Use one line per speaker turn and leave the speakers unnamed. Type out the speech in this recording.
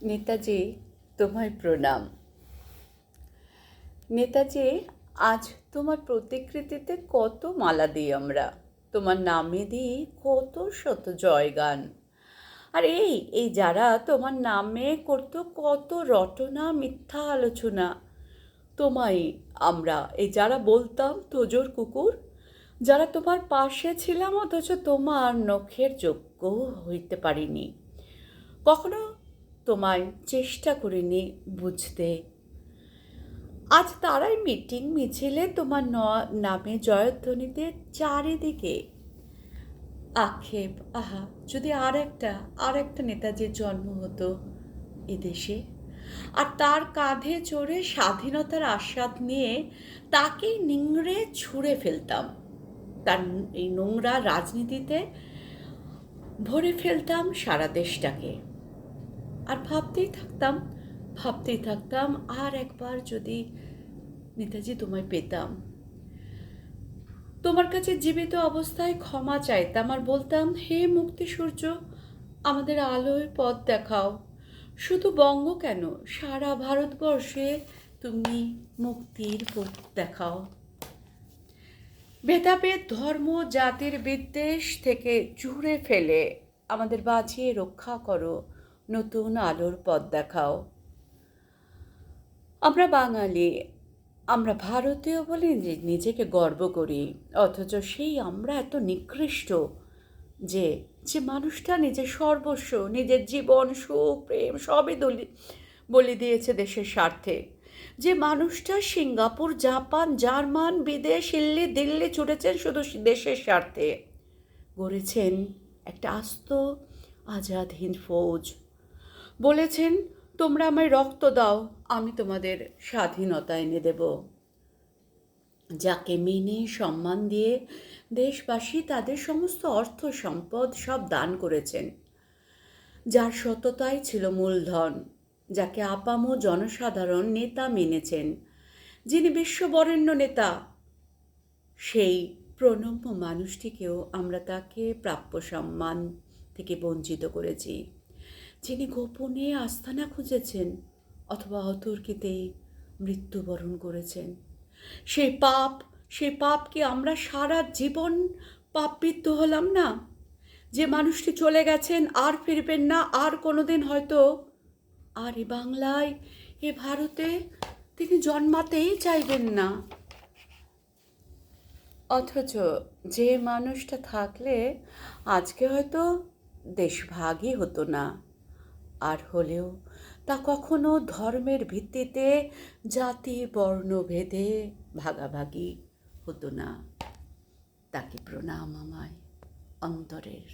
নেতাজি, তোমায় প্রণাম। নেতাজি, আজ তোমার প্রতিকৃতিতে কত মালা দিই আমরা, তোমার নামে দিই কত শত জয়গান। আর এই যারা তোমার নামে করতো কত রটনা মিথ্যা আলোচনা, তোমায় আমরা এই যারা বলতাম তোজোর কুকুর, যারা তোমার পাশে ছিলাম অথচ তোমার নখের যোগ্য হইতে পারিনি, কখনো তোমায় চেষ্টা করিনি বুঝতে। আজ তারাই মিটিং মিছিলে তোমার নামে জয়ধ্বনিতে চারিদিকে আক্ষেপ। আহা, যদি আর একটা নেতাজির জন্ম হতো এদেশে, আর তার কাঁধে চড়ে স্বাধীনতার আস্বাদ নিয়ে তাকেই নিংড়ে ছুঁড়ে ফেলতাম, তার এই নোংরা রাজনীতিতে ভরে ফেলতাম সারা দেশটাকে। আর ভাবতেই থাকতাম আর একবার যদি নেতাজি তোমায় পেতাম, তোমার কাছে জীবিত অবস্থায় ক্ষমা চাইতাম আর বলতাম, হে মুক্তি সূর্য, আমাদের আলোয় পথ দেখাও। শুধু বঙ্গ কেন, সারা ভারতবর্ষে তুমি মুক্তির পথ দেখাও। ভেদাভেদ, ধর্ম, জাতির বিদ্বেষ থেকে জুড়ে ফেলে আমাদের বাঁচিয়ে রক্ষা করো, নতুন আলোর পথ দেখাও। আমরা বাঙালি, আমরা ভারতীয় বলে নিজেকে গর্ব করি, অথচ সেই আমরা এত নিকৃষ্ট যে যে মানুষটা নিজের সর্বস্ব, নিজের জীবন, সুখ, প্রেম সবই বলি দিয়েছে দেশের স্বার্থে, যে মানুষটা সিঙ্গাপুর, জাপান, জার্মান, বিদেশ, দিল্লি ছুটেছেন শুধু দেশের স্বার্থে, গড়েছেন একটা আস্ত আজাদ হিন্দ ফৌজ, বলেছেন তোমরা আমায় রক্ত দাও, আমি তোমাদের স্বাধীনতা এনে দেব, যাকে মেনে সম্মান দিয়ে দেশবাসী তাদের সমস্ত অর্থ সম্পদ সব দান করেছেন, যার সততাই ছিল মূলধন, যাকে আপামো জনসাধারণ নেতা মেনেছেন, যিনি বিশ্ববরেণ্য নেতা, সেই প্রণম্য মানুষটিকেও আমরা তাকে প্রাপ্য সম্মান থেকে বঞ্চিত করেছি, যিনি গোপনে আস্তানা খুঁজেছেন অথবা অতর্কিতেই মৃত্যুবরণ করেছেন। সেই পাপ কি আমরা সারা জীবন পাপবিদ্ধ হলাম না? যে মানুষটি চলে গেছেন, আর ফিরবেন না, আর কোনোদিন হয়তো আর এ বাংলায়, এ ভারতে তিনি জন্মাতেই চাইবেন না, অথচ যে মানুষটা থাকলে আজকে হয়তো দেশভাগই হতো না, আর হলেও তা কখনো ধর্মের ভিত্তিতে, জাতি বর্ণ ভেদে ভাগাভাগি হতো না। তাকে প্রণাম আমায় অন্তরের।